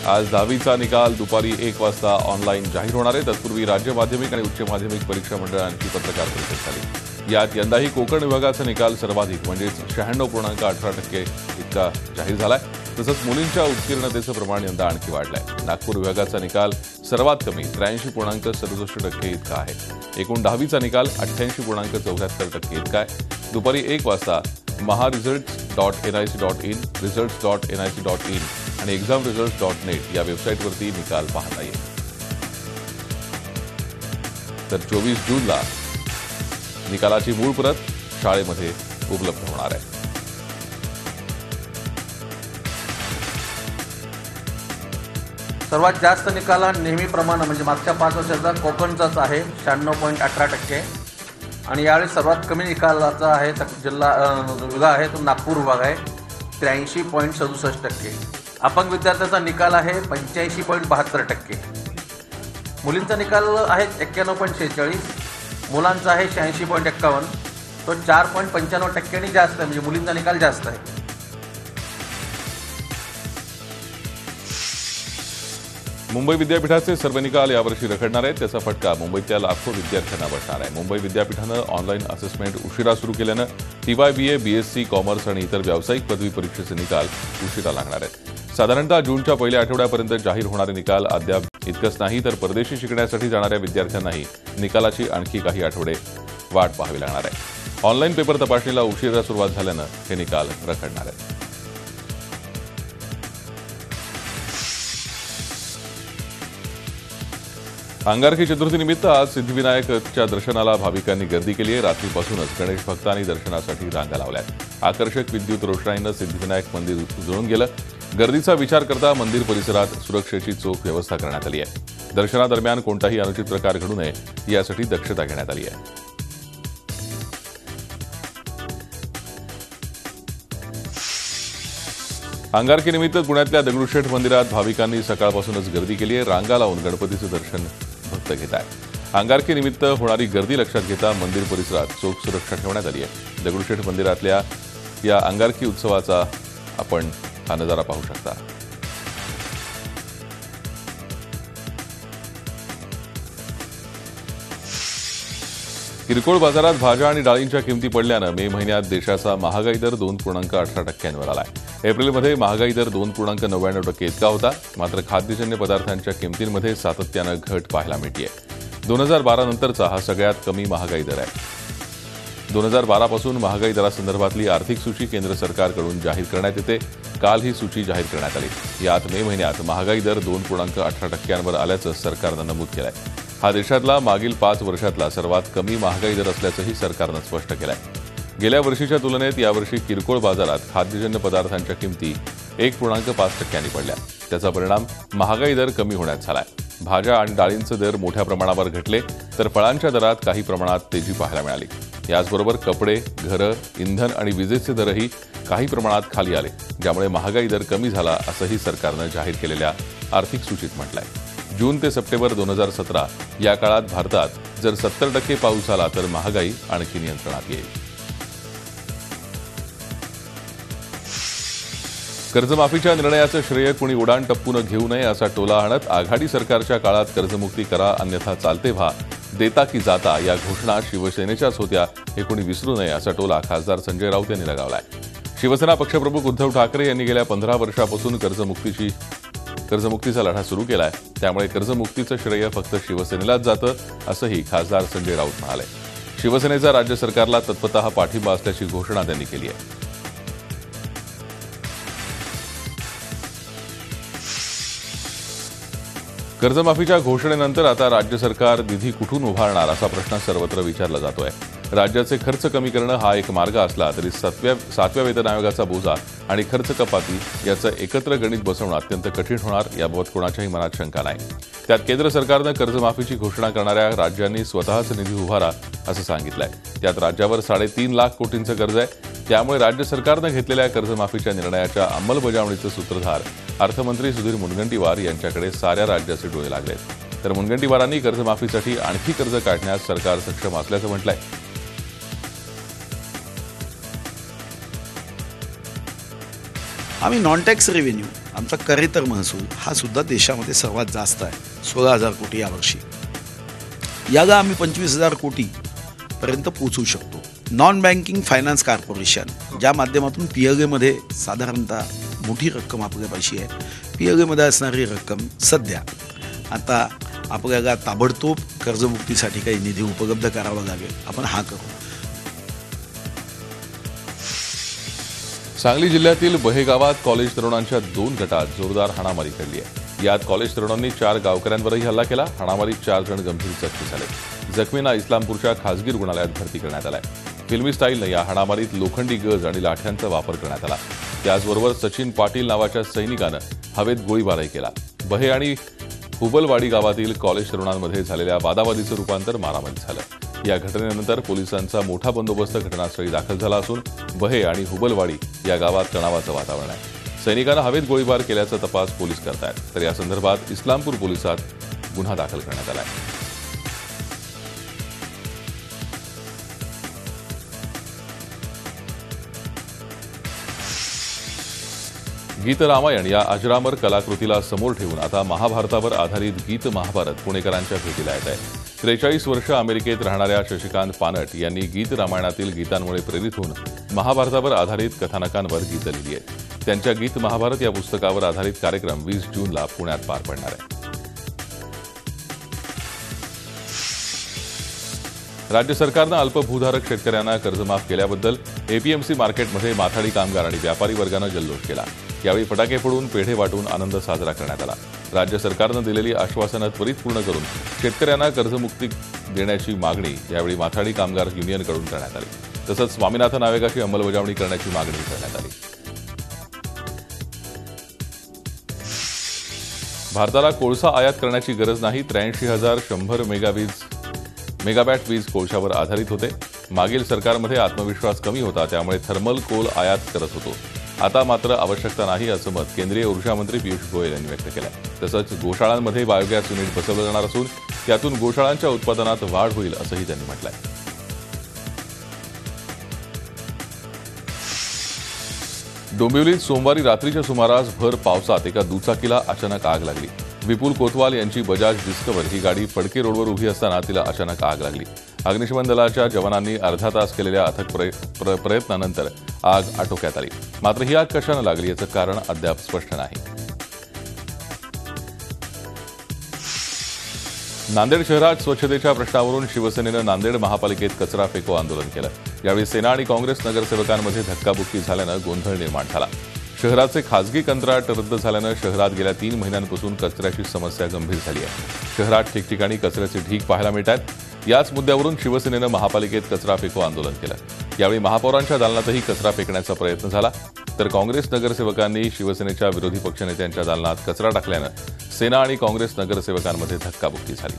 आज 10वीचा निकाल दुपारी 1 वाजता ऑनलाईन जाहीर होणार आहे। तत्पूर्वी राज्य माध्यमिक आणि उच्च माध्यमिक परीक्षा मंडळाची पत्रकार परिषद झाली। यात यंदाही कोकण विभागाचा निकाल सर्वाधिक म्हणजे 96.18% इतका जाहीर झालाय। तसंच मुलींच्या उत्तीर्णतेचं प्रमाण यंदा आणखी वाढलंय। नागपूर विभागाचा निकाल सर्वात कमी 83.67% इतका आहे। एकूण 10वीचा निकाल 88.74% इतका आहे। दुपारी 1 वाजता maharesults.nic.in, results.nic.in आणि examresults.net या वेबसाईटवरती निकाल पाहता येईल। तर 24 जूनला निकालाची मूळ प्रत शाळेमध्ये उपलब्ध होणार आहे। सर्वात जास्त निकाल नेहमीप्रमाणे म्हणजे मागच्या 5 वर्षाचा कोकणचाच आहे 96.18%। आणि यावेळी सर्वात कमी निकालाचा आहे जिल्हा विभाग आहे तो नागपूर विभाग आहे 83.67%। अपंग विद्यार्थ्यांचा निकाल आहे 85.72%। मुलींचा निकाल आहे 91.46, मुलांचा आहे 86.51, तो 4.95% जास्त आहे, म्हणजे मुलींचा निकाल जास्त आहे। मुंबई विद्यापीठाचे सर्व निकाल यावर्षी रखडणार आहेत। त्याचा फटका मुंबईतल्या लाखो विद्यार्थ्यांना बसणार आहे। मुंबई विद्यापीठानं ऑनलाईन असेसमेंट उशिरा सुरू केल्यानं TYBA, BSc, कॉमर्स आणि इतर व्यावसायिक पदवी परीक्षेचे निकाल उशिरा लागणार आहेत। साधारणतः जूनच्या पहिल्या आठवड्यापर्यंत जाहीर होणारे निकाल अद्याप इतकंच नाही तर परदेशी शिकण्यासाठी जाणाऱ्या विद्यार्थ्यांनाही निकालाची आणखी काही आठवडे वाट पाहावी लागणार आहे। ऑनलाईन पेपर तपासणीला उशिरा सुरुवात झाल्यानं हे निकाल रखडणार आहेत। अंगारकी चतुर्थीनिमित्त आज सिद्धिविनायकच्या दर्शनाला भाविकांनी गर्दी केली आहे। रात्रीपासूनच गणेश भक्तांनी दर्शनासाठी रांगा लावल्यात। आकर्षक विद्युत रोषणाईनं सिद्धिविनायक मंदिर उजळून गेलं। गर्दीचा विचार करता मंदिर परिसरात सुरक्षेची चोख व्यवस्था करण्यात आली आहे। दर्शनादरम्यान कोणताही अनुचित प्रकार घडू नये यासाठी दक्षता घेण्यात आली आहे। अंगारकीनिमित्त पुण्यातल्या दगडूशेठ मंदिरात भाविकांनी सकाळपासूनच गर्दी केली आहे। रांगा लावून गणपतीचं दर्शन भक्त घेत आहेत। अंगारकीनिमित्त होणारी गर्दी लक्षात घेता मंदिर परिसरात चोख सुरक्षा ठेवण्यात आली आहे। दगडूशेठ मंदिरातल्या या अंगारकी उत्सवाचा आपण हा नजारा पाहू शकता। किरकोळ बाजारात भाज्या आणि डाळींच्या किमती पडल्यानं मे महिन्यात देशाचा महागाई दर 2.18%वर आलाय। एप्रिलमध्ये महागाई दर 2.99% इतका होता। मात्र खाद्यजन्य पदार्थांच्या किमतींमध्ये सातत्यानं घट पाहायला मिळतेय। 2012 नंतरचा हा सगळ्यात कमी महागाई दर आहे। 2012 पासून महागाई दरासंदर्भातली आर्थिक सूची केंद्र सरकारकडून जाहीर करण्यात येते। काल ही सूची जाहीर करण्यात आली। यात मे महिन्यात महागाई दर 2.18%वर आल्याचं सरकारनं नमूद केलंय। हा देशातला मागील 5 वर्षातला सर्वात कमी महागाई दर असल्याचंही सरकारनं स्पष्ट केलंय। गेल्या वर्षीच्या तुलनेत यावर्षी किरकोळ बाजारात खाद्यजन्य पदार्थांच्या किमती 1.5% पडल्या। त्याचा परिणाम महागाई दर कमी होण्यात झालाय। भाज्या आणि डाळींचे दर मोठ्या प्रमाणावर घटले तर फळांच्या दरात काही प्रमाणात तेजी पाहायला मिळाली। याचबरोबर कपडे, घरं, इंधन आणि विजेचे दरही काही प्रमाणात खाली आले, ज्यामुळे महागाई दर कमी झाला असंही सरकारनं जाहीर केलेल्या आर्थिक सूचीत म्हटलंय। जून ते सप्टेंबर 2017 या काळात भारतात जर 70% पाऊस झाला तर महागाई आणखी नियंत्रणात येईल। कर्जमाफीच्या निर्णयाचं श्रेय कुणी उडाण टप्पून घेऊ नये असा टोला आणत आघाडी सरकारच्या काळात कर्जमुक्ती करा अन्यथा चालते व्हा, देता की जाता या घोषणा शिवसेनेच्याच होत्या हे कुणी विसरू नये असा टोला खासदार संजय राऊत यांनी लगावलाय। शिवसेना पक्षप्रमुख उद्धव ठाकरे यांनी गेल्या 15 वर्षापासून कर्जमुक्तीचा लढा सुरू केलाय। त्यामुळे कर्जमुक्तीचं श्रेय फक्त शिवसेनेलाच जातं असंही खासदार संजय राऊत म्हणाले। शिवसेनेचा राज्य सरकारला तत्परतः पाठिंबा असल्याची घोषणा त्यांनी केली आहे। कर्जमाफीच्या घोषणेनंतर आता राज्य सरकार निधी कुठून उभारणार असा प्रश्न सर्वत्र विचारला जातोय। राज्याचे खर्च कमी करणं हा एक मार्ग असला तरी 7व्या वेतन आयोगाचा बोजा आणि खर्च कपाती याचं एकत्र गणित बसवणं अत्यंत कठीण होणार याबाबत कोणाच्याही मनात शंका नाही। त्यात केंद्र सरकारनं कर्जमाफीची घोषणा करणाऱ्या राज्यांनी स्वतःच निधी उभारा असं सांगितलंय। त्यात राज्यावर 3.5 लाख कोटींचं कर्ज आहे। त्यामुळे राज्य सरकारनं घेतलेल्या कर्जमाफीच्या निर्णयाच्या अंमलबजावणीचे सूत्रधार अर्थमंत्री सुधीर मुनगंटीवार यांच्याकडे साऱ्या राज्याचे डोळे लागलेत। तर मुनगंटीवारांनी कर्जमाफीसाठी आणखी कर्ज काढण्यास सरकार सक्षम असल्याचं म्हटलंय। आम्ही नॉन टॅक्स रेव्हेन्यू, आमचा करेतर महसूल हा सुद्धा देशामध्ये सर्वात जास्त आहे, 16,000 कोटी यावर्षी. याला आम्ही 25,000 कोटीपर्यंत पोचवू शकतो. नॉन बँकिंग फायनान्स कॉर्पोरेशन, ज्या माध्यमातून PLAमध्ये साधारणतः मोठी रक्कम आपल्यापाशी आहे. PLAमध्ये असणारी रक्कम सध्या आता आपल्याला ताबडतोब कर्जमुक्तीसाठी काही निधी उपलब्ध करावा लागेल. आपण हा करू. सांगली जिल्ह्यातील बहे गावात कॉलेज तरुणांच्या 2 गटात जोरदार हाणामारी घडली आहे. यात कॉलेज तरुणांनी 4 गावकऱ्यांवरही हल्ला केला. हाणामारीत 4 जण गंभीर जखमी झाले. जखमींना इस्लामपूरच्या खासगी रुग्णालयात भरती करण्यात आलाय. फिल्मी स्टाईलनं या हाणामारीत लोखंडी गज आणि लाठ्यांचा वापर करण्यात आला. त्याचबरोबर सचिन पाटील नावाच्या सैनिकानं हवेत गोळीबारही केला. बहे आणि हुबलवाडी गावातील कॉलेज तरुणांमध्ये झालेल्या वादावादीचं रूपांतर मारामारीत झालं. या घटनेनंतर पोलिसांचा मोठा बंदोबस्त घटनास्थळी दाखल झाला असून बहे आणि हुबलवाडी या गावात तणावाचं वातावरण आहे. सैनिकांना हवेत गोळीबार केल्याचा तपास पोलीस करतायत. तर या संदर्भात इस्लामपूर पोलिसात गुन्हा दाखल करण्यात आला आहे. गीत रामायण या अजरामर कलाकृतीला समोर ठेवून आता महाभारतावर आधारित गीत महाभारत पुणेकरांच्या भेटीला येत आहे. 43 वर्ष अमेरिकेत राहणाऱ्या शशिकांत पानट यांनी गीत रामायणातील गीतांमुळे प्रेरित होऊन महाभारतावर आधारित कथानकांवर गीतं लिहिली आहेत. त्यांच्या गीत महाभारत या पुस्तकावर आधारित कार्यक्रम 20 जूनला पुण्यात पार पडणार आहे. राज्य सरकारनं अल्पभूधारक शेतकऱ्यांना कर्जमाफ केल्याबद्दल एपीएमसी मार्केटमध्ये माथाडी कामगार आणि व्यापारी वर्गानं जल्लोष केला. यावेळी फटाके फोडून पेढे वाटून आनंद साजरा करण्यात आला. राज्य सरकारनं दिलेली आश्वासनं त्वरित पूर्ण करून शेतकऱ्यांना कर्जमुक्ती देण्याची मागणी यावेळी माथाडी कामगार युनियनकडून करण्यात आली. तसंच स्वामीनाथन आयोगाची अंमलबजावणी करण्याची मागणी करण्यात आली. भारताला कोळसा आयात करण्याची गरज नाही. 83,100 मेगावॅट वीज कोळशावर आधारित होते. मागील सरकारमध्ये आत्मविश्वास कमी होता, त्यामुळे थर्मल कोल आयात करत होतो. आता मात्र आवश्यकता नाही, असं मत केंद्रीय ऊर्जा मंत्री पियुष गोयल यांनी व्यक्त केलं. तसंच गोशाळांमध्ये बायोगॅस युनिट बसवलं जाणार असून त्यातून गोशाळांच्या उत्पादनात वाढ होईल, असंही त्यांनी म्हटलंय. डोंबिवलीत सोमवारी रात्रीच्या सुमारास भर पावसात एका दुचाकीला अचानक आग लागली. विपुल कोतवाल यांची बजाज डिस्कवर ही गाडी फडके रोडवर उभी असताना तिला अचानक आग लागली. अग्निशमन दलाच्या जवानांनी अर्धा तास केलेल्या अथक प्रयत्नानंतर आग आटोक्यात आली. मात्र ही आग कशानं लागली याचं कारण अद्याप स्पष्ट नाही. नांदेड शहरात स्वच्छतेच्या प्रश्नावरून शिवसेनेनं नांदेड महापालिकेत कचरा फेको आंदोलन केलं. यावेळी सेना आणि काँग्रेस नगरसेवकांमध्ये धक्काबुक्की झाल्यानं गोंधळ निर्माण झाला. शहराचे खासगी कंत्राट रद्द झाल्यानं शहरात गेल्या 3 महिन्यांपासून कचऱ्याची समस्या गंभीर झाली आहे. शहरात ठिकठिकाणी कचऱ्याचे ढीग पाहायला मिळतात. याच मुद्द्यावरून शिवसेनेनं महापालिकेत कचरा फेको आंदोलन केलं. यावेळी महापौरांच्या दालनातही कचरा फेकण्याचा प्रयत्न झाला. तर काँग्रेस नगरसेवकांनी शिवसेनेच्या विरोधी पक्षनेत्यांच्या दालनात कचरा टाकल्यानं सेना आणि काँग्रेस नगरसेवकांमध्ये धक्काबुक्की झाली.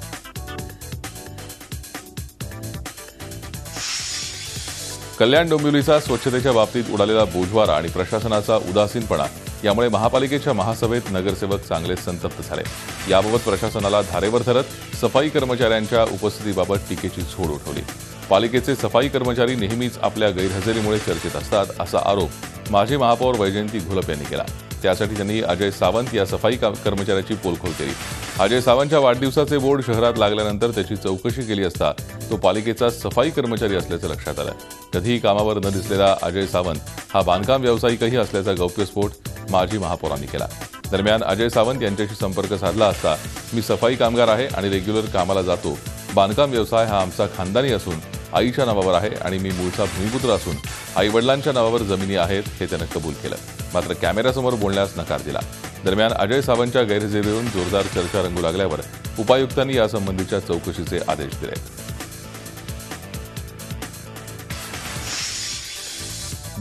कल्याण डोंबिवलीचा स्वच्छतेच्या बाबतीत उडालेला बोजवारा आणि प्रशासनाचा उदासीनपणा यामुळे महापालिकेच्या महासभेत नगरसेवक चांगलेच संतप्त झाले. याबाबत प्रशासनाला धारेवर धरत सफाई कर्मचाऱ्यांच्या उपस्थितीबाबत टीकेची झोड उठवली. पालिकेचे सफाई कर्मचारी नेहमीच आपल्या गैरहजेरीमुळे चर्चेत असतात, असा आरोप माजी महापौर वैजयंती घोलप यांनी केला. त्यासाठी त्यांनी अजय सावंत या सफाई कर्मचाऱ्याची पोलखोल केली. अजय सावंतच्या वाढदिवसाचे बोर्ड शहरात लागल्यानंतर त्याची चौकशी केली असता तो पालिकेचा सफाई कर्मचारी असल्याचं लक्षात आलं. कधीही कामावर न दिसलेला अजय सावंत हा बांधकाम व्यावसायिकही असल्याचा गौप्यस्फोट माजी महापौरांनी केला. दरम्यान अजय सावंत यांच्याशी संपर्क साधला असता मी सफाई कामगार आहे आणि रेग्युलर कामाला जातो. बांधकाम व्यवसाय हा आमचा खानदानी असून आईच्या नावावर आहे आणि मी मूळचा भूमिपुत्र असून आईवडिलांच्या नावावर जमिनी आहेत, हे त्यानं कबूल केलं. मात्र कॅमेऱ्यासमोर बोलण्यास नकार दिला. दरम्यान अजय सावंतच्या गैरहजेरीवरून जोरदार चर्चा रंगू लागल्यावर उपायुक्तांनी यासंबंधीच्या चौकशीचे आदेश दिले.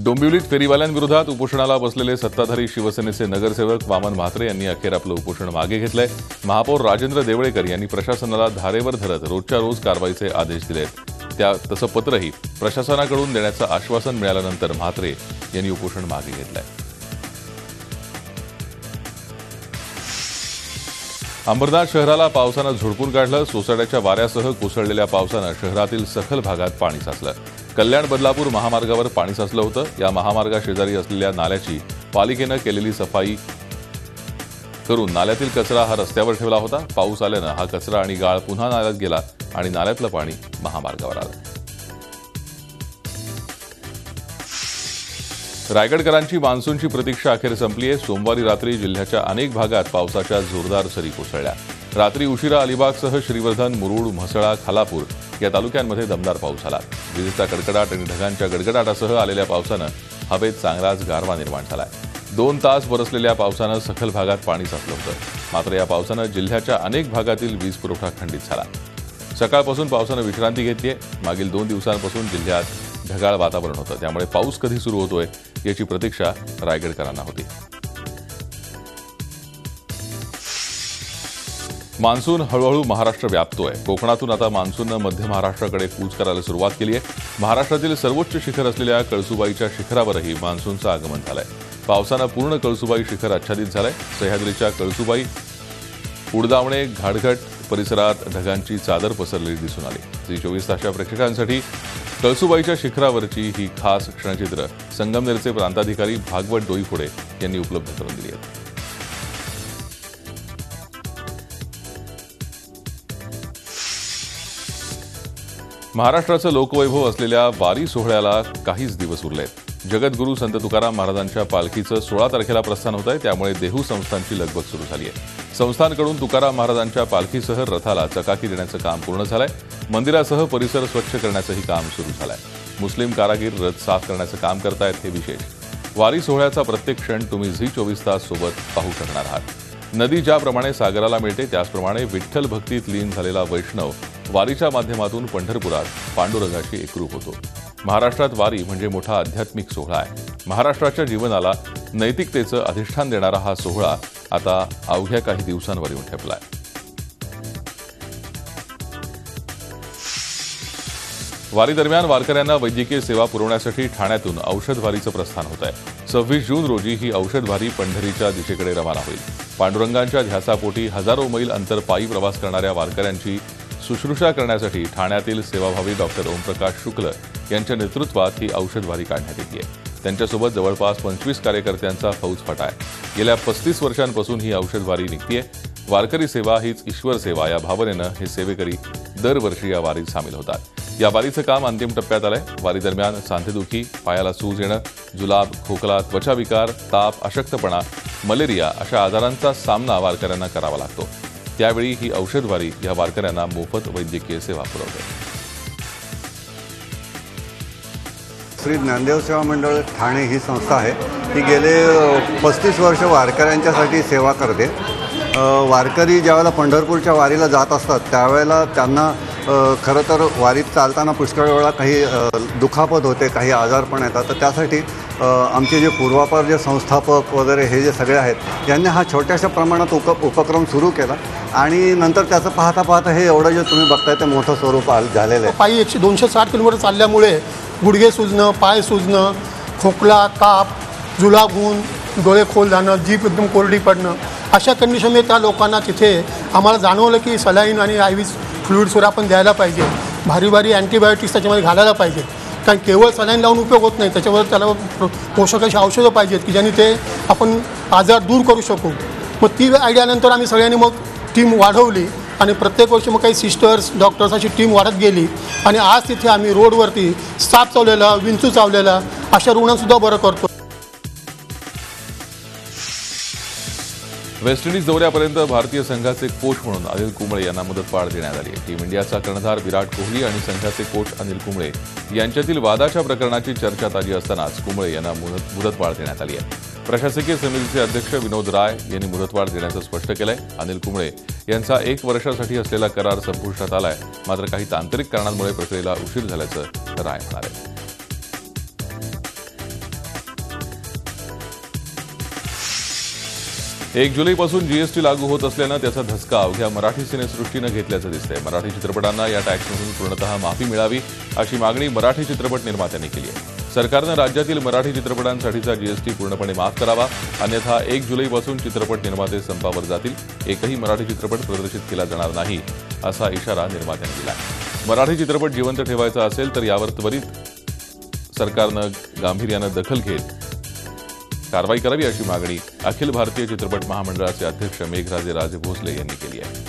डोंबिवलीत फेरीवाल्यांविरोधात उपोषणाला बसलेले सत्ताधारी शिवसेनेचे नगरसेवक वामन म्हात्रे यांनी अखेर आपलं उपोषण मागे घेतलंय. महापौर राजेंद्र देवळेकर यांनी प्रशासनाला धारेवर धरत रोजच्या रोज कारवाईचे आदेश दिले. तसं पत्रही प्रशासनाकडून देण्याचं आश्वासन मिळाल्यानंतर म्हात्रे यांनी उपोषण मागे घेतलंय. अंबरनाथ शहराला पावसानं झोडपून काढलं. सोसाट्याच्या वाऱ्यासह कोसळलेल्या पावसानं शहरातील सखल भागात पाणी साचलं. कल्याण बदलापूर महामार्गावर पाणी साचलं होतं. या महामार्गाशेजारी असलेल्या नाल्याची पालिकेनं केलेली सफाई करून नाल्यातील कचरा हा रस्त्यावर ठेवला होता. पाऊस आल्यानं हा कचरा आणि गाळ पुन्हा नाल्यात गेला आणि नाल्यातलं पाणी महामार्गावर आलं. रायगडकरांची मान्सूनची प्रतीक्षा अखेर संपली आहे. सोमवारी रात्री जिल्ह्याच्या अनेक भागात पावसाच्या जोरदार सरी कोसळल्या. रात्री उशिरा अलिबागसह श्रीवर्धन, मुरुड, म्हसळा, खालापूर या तालुक्यांमध्ये दमदार पाऊस झाला. विजेचा कडकडाट आणि ढगांच्या गडगडाटासह आलेल्या पावसानं हवेत चांगलाच गारवा निर्माण झालाय. 2 तास बरसलेल्या पावसानं सखल भागात पाणी साचलं होतं. मात्र या पावसानं जिल्ह्याच्या अनेक भागातील वीज पुरवठा खंडित झाला. सकाळपासून पावसानं विश्रांती घेतली आहे. मागील 2 दिवसांपासून जिल्ह्यात ढगाळ वातावरण होतं. त्यामुळे पाऊस कधी सुरू होतोय याची प्रतीक्षा रायगडकरांना होती. मान्सून हळूहळू महाराष्ट्र व्यापतोय. कोकणातून आता मान्सूननं मध्य महाराष्ट्राकडे कूच करायला सुरुवात केली आहे. महाराष्ट्रातील सर्वोच्च शिखर असलेल्या कळसुबाईच्या शिखरावरही मान्सूनचं आगमन झालंय. पावसानं पूर्ण कळसुबाई शिखर आच्छादित झालंय. सह्याद्रीच्या कळसुबाई, उडदावणे, घाटघट परिसरात ढगांची चादर पसरलेली दिसून आली. झी 24 तासच्या प्रेक्षकांसाठी कळसुबाईच्या शिखरावरची ही खास क्षणचित्र संगमनेरचे प्रांताधिकारी भागवत डोईफोडे यांनी उपलब्ध करून दिली आहेत. महाराष्ट्राचं लोकवैभव असलेल्या वारी सोहळ्याला काहीच दिवस उरलेत. जगद्गुरू संत तुकाराम महाराजांच्या पालखीचं 16 तारखेला प्रस्थान होत आहे. त्यामुळे देहू संस्थानची लगबग सुरू झाली आहे. संस्थानकडून तुकाराम महाराजांच्या पालखीसह रथाला चकाकी देण्याचं काम पूर्ण झालंय. मंदिरासह परिसर स्वच्छ करण्याचंही काम सुरू झालंय. मुस्लिम कारागीर रथ साफ करण्याचं काम करतायत, हे विशेष. वारी सोहळ्याचा प्रत्येक क्षण तुम्ही झी 24 तास सोबत पाहू शकणार आहात. नदी ज्याप्रमाणे सागराला मिळते त्याचप्रमाणे विठ्ठल भक्तीत लीन झालेला वैष्णव वारीच्या माध्यमातून पंढरपुरात पांडुरंगाशी एकरूप होतो. महाराष्ट्रात वारी म्हणजे मोठा आध्यात्मिक सोहळा आहे. महाराष्ट्राच्या जीवनाला नैतिकतेचं अधिष्ठान देणारा हा सोहळा आता अवघ्या काही दिवसांवर येऊन ठेपलाय. वारी दरम्यान वारकऱ्यांना वैद्यकीय सेवा पुरवण्यासाठी ठाण्यातून औषध वारीचं प्रस्थान होत आहे. 26 जून रोजी ही औषध वारी पंढरीच्या दिशेकडे रवाना होईल. पांडुरंगांच्या ध्यासापोटी हजारो मैल अंतर पायी प्रवास करणाऱ्या वारकऱ्यांची शुश्रूषा करण्यासाठी ठाण्यातील सेवाभावी डॉक्टर ओमप्रकाश शुक्ल यांच्या नेतृत्वात ही औषध वारी काढण्यात येते. त्यांच्यासोबत जवळपास 25 कार्यकर्त्यांचा फौजफाटा आहे. गेल्या 35 वर्षांपासून ही औषध वारी निघतीये. वारकरी सेवा हीच ईश्वर सेवा या भावनेनं हे सेवेकरी दरवर्षी या वारीत सामील होतात. या वारीचं काम अंतिम टप्प्यात आलंय. वारी दरम्यान सांधेदुखी, पायाला सूज येणं, जुलाब, खोकला, त्वचाविकार, ताप, अशक्तपणा, मलेरिया अशा आजारांचा सामना वारकऱ्यांना करावा लागतो. त्यावेळी ही औषध वारी या वारकऱ्यांना मोफत वैद्यकीय सेवा पुरवते. श्री ज्ञानदेव सेवा मंडळ ठाणे ही संस्था आहे. ही गेले 35 वर्ष वारकऱ्यांच्यासाठी सेवा करते. वारकरी ज्यावेळेला पंढरपूरच्या वारीला जात असतात त्यावेळेला त्यांना खरं तर वारीत चालताना पुष्कळ वेळा काही दुखापत होते, काही आजारपण येतात. तर त्यासाठी आमचे जे पूर्वापार जे संस्थापक वगैरे हे जे सगळे आहेत यांनी हा छोट्याशा प्रमाणात उपक्रम सुरू केला आणि नंतर त्याचं पाहता पाहता हे एवढं जे तुम्ही बघताय ते मोठं स्वरूप झालेलं आहे. पायी 260 किलोमीटर चालल्यामुळे गुडघे सुजणं, पाय सुजणं, खोकला, ताप, जुलाब होऊन डोळे खोल जाणं, जीभ एकदम कोरडी पडणं अशा कंडिशनमध्ये त्या लोकांना तिथे आम्हाला जाणवलं की सलाईन आणि IV फ्लुइड्सवर आपण द्यायला पाहिजे. भारी भारी अँटीबायोटिक्स त्याच्यामध्ये घालायला पाहिजे. कारण केवळ सलाईन लावून उपयोग होत नाही. त्याच्यावर त्याला पोषक अशी औषधं पाहिजेत की ज्याने ते आपण आजार दूर करू शकू. मग ती आयडियानंतर आम्ही सगळ्यांनी मग टीम वाढवली आणि प्रत्येक वर्षी मग काही सिस्टर्स, डॉक्टर्स अशी टीम वाढत गेली आणि आज तिथे आम्ही रोडवरती साप चावलेला, विंचू चावलेला अशा रुग्णांसुद्धा बरं करतो. वेस्ट इंडिज दौऱ्यापर्यंत भारतीय संघाचे कोच म्हणून अनिल कुंबळे यांना मुदतवाढ देण्यात आली आहे. टीम इंडियाचा कर्णधार विराट कोहली आणि संघाचे कोच अनिल कुंबळे यांच्यातील वादाच्या प्रकरणाची चर्चा ताजी असतानाच कुंबळे यांना मुदतवाढ देण्यात आली आहे. प्रशासकीय समितीचे अध्यक्ष विनोद राय यांनी मुदतवाढ देण्याचं स्पष्ट केलंय. अनिल कुंबळे यांचा 1 वर्षासाठी असलेला करार संपुष्टात आलाय. मात्र काही तांत्रिक कारणांमुळे प्रक्रियेला उशीर झाल्याचं राय म्हणाले. 1 जुलैपासून जीएसटी लागू होत असल्यानं त्याचा धसका अवघ्या मराठी सिनेसृष्टीनं घेतल्याचं दिसतंय. मराठी चित्रपटांना या टॅक्समधून पूर्णतः माफी मिळावी अशी मागणी मराठी चित्रपट निर्मात्यांनी केली आहे. सरकारनं राज्यातील मराठी चित्रपटांसाठीचा जीएसटी पूर्णपणे माफ करावा, अन्यथा 1 जुलैपासून चित्रपट निर्माते संपावर जातील. एकही मराठी चित्रपट प्रदर्शित केला जाणार नाही असा इशारा निर्मात्यांनी दिला. मराठी चित्रपट जिवंत ठेवायचा असेल तर यावर त्वरित सरकारनं गांभीर्यानं दखल घेत कारवाई करावी अशी मागणी अखिल भारतीय चित्रपट महामंडळाचे अध्यक्ष मेघराजे राजे भोसले यांनी केली आहे.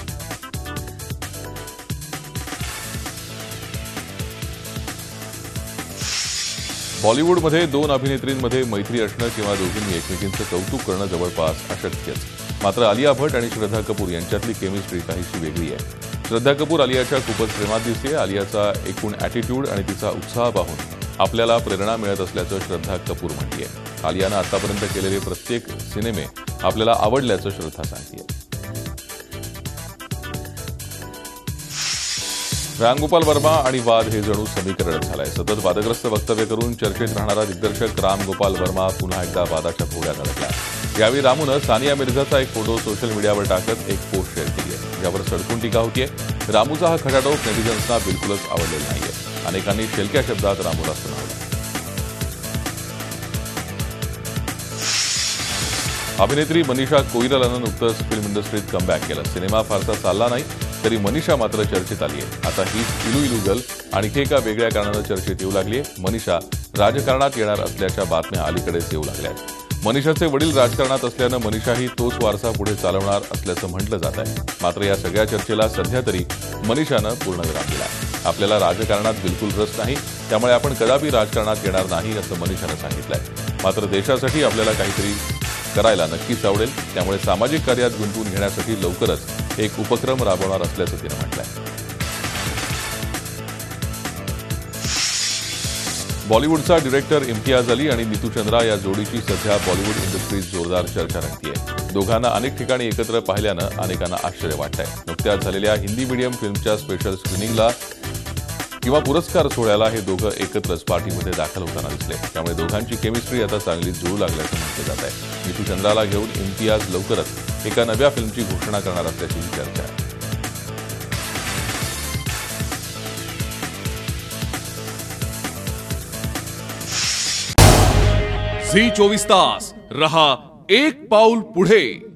बॉलिवूडमध्ये दोन अभिनेत्रींमध्ये मैत्री असणं किंवा दोघींनी एकमेकींचं कौतुक करणं जवळपास अशक्यच. मात्र आलिया भट्ट आणि श्रद्धा कपूर यांच्यातली केमिस्ट्री काहीशी वेगळी आहे. श्रद्धा कपूर आलियाच्या खूपच प्रेमात दिसते. आलियाचा एकूण ॲटिट्यूड आणि तिचा उत्साह पाहून आपल्याला प्रेरणा मिळत असल्याचं श्रद्धा कपूर म्हणते. आलियानं आतापर्यंत केलेले प्रत्येक सिनेमे आपल्याला आवडल्याचं श्रद्धा सांगते. रामगोपाल वर्मा आणि वाद हे जणू समीकरणच झालंय. सतत वादग्रस्त वक्तव्य करून चर्चेत राहणारा दिग्दर्शक रामगोपाल वर्मा पुन्हा एकदा वादाच्या भोवऱ्यात अडकलाय. यावेळी रामूनं सानिया मिर्झाचा एक फोटो सोशल मीडियावर टाकत एक पोस्ट शेअर केली आहे, ज्यावर सडकून टीका होतीये. रामूचा हा खटाटोप नेटिझन्सना बिलकुलच आवडलेला नाहीये. अनेकांनी शेलक्या शब्दात रामूला सुनावलं. अभिनेत्री मनीषा कोइरालानं नुकतंच फिल्म इंडस्ट्रीत कमबॅक केलं. सिनेमा फारसा चालला नाही तरी मनीषा मात्र चर्चेत आली आहे. आता ही इलू इलू गर्ल आणखी एका वेगळ्या कारणानं चर्चेत येऊ लागली आहे. मनीषा राजकारणात येणार असल्याच्या बातम्या अलीकडेच येऊ लागल्या आहेत. मनीषाचे वडील राजकारणात असल्यानं मनीषाही तोच वारसा पुढे चालवणार असल्याचं म्हटलं जात आहे. मात्र या सगळ्या चर्चेला सध्या तरी मनीषानं पूर्णविराम दिला. आपल्याला राजकारणात बिलकुल रस नाही, त्यामुळे आपण कदापि राजकारणात येणार नाही असं मनीषानं सांगितलंय. मात्र देशासाठी आपल्याला काहीतरी करायला नक्कीच आवडेल, त्यामुळे सामाजिक कार्यात गुंतवून घेण्यासाठी लवकरच एक उपक्रम राबवणार असल्याचं तिनं म्हटलंय. बॉलिवूडचा डिरेक्टर इम्तियाज अली आणि नीतू चंद्रा या जोडीची सध्या बॉलिवूड इंडस्ट्रीत जोरदार चर्चा रंगतीये. दोघांना अनेक ठिकाणी एकत्र पाहिल्यानं अनेकांना आश्चर्य वाटतंय. नुकत्याच झालेल्या हिंदी मीडियम फिल्मच्या स्पेशल स्क्रीनिंगला किंवा पुरस्कार सोहळ्याला हे दोघं एकत्रच पार्टीमध्ये दाखल होताना दिसले. त्यामुळे दोघांची केमिस्ट्री आता चांगली जुळू लागल्याचं म्हटलं जात आहे. नीतू चंद्राला घेऊन इम्तियाज लवकरच एका नव्या फिल्मची घोषणा करणार असल्याची चर्चा आहे. झी 24 तास रहा एक पाऊल पुढे.